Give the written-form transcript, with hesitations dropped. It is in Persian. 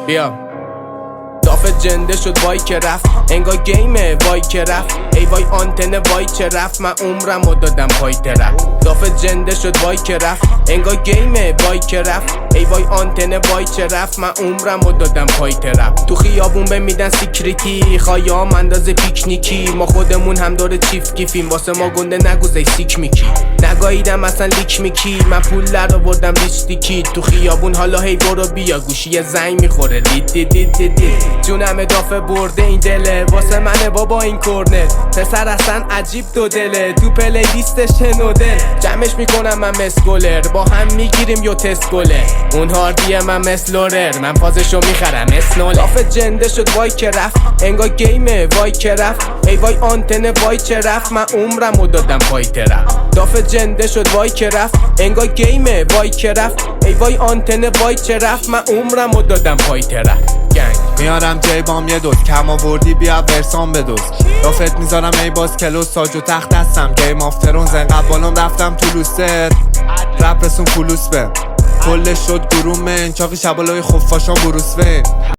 بیا دافت جنده شد وای که رفت، انگار گیمه وای که رفت. ای وای آنتن وای که رفت، من عمرم رو دادم پای طرف. دافت جنده شد وای که رفت، انگار گیمه وای که رفت. ای وای آنتن وای که رفت، من عمرم رو دادم پای طرف. تو خیابون به میدن سیکریتی، خایام اندازه پیکنیکی. ما خودمون هم داره چیف کیفیم، واسه ما گنده نگوزه سیک میکی. نگاهیدم اصلا لیک میکی، من پول رو بردم لیستیکی. تو خیابون حالا هی برو بیا، گوشی زنگ میخوره دید جونم اضافه برده این دله، واسه منه بابا این کورنر. پسر اصلا عجیب دو دله، تو پلی لیستش نودل. جمعش میکنم من مسکولر، با هم میگیریم یو تسکوله. اون هاردیه من مسلورر، من فازشو میخرم اسنول. دافت جنده شد وای که رفت، انگار گیمه وای که رفت. ای وای آنتن وای که رفت، من عمرم رو دادم پای طرف. دافت جنده شد وای که رفت، انگار گیمه وای که رفت. ای وای آنتن وای که رفت، من عمرم رو دادم پای طرف. گنگ میارم جیبام یه دوز، کم آوردی بیا ورسان بدوز. دافت میذارم ای باز کلوز، ساج و تخت هستم گیم آف ترونز. انقدر بالام رفتم تو لوستر، رپ رسون فلوس به کلش شد گروه من. چاقی شبالای خفاشان بروس وین.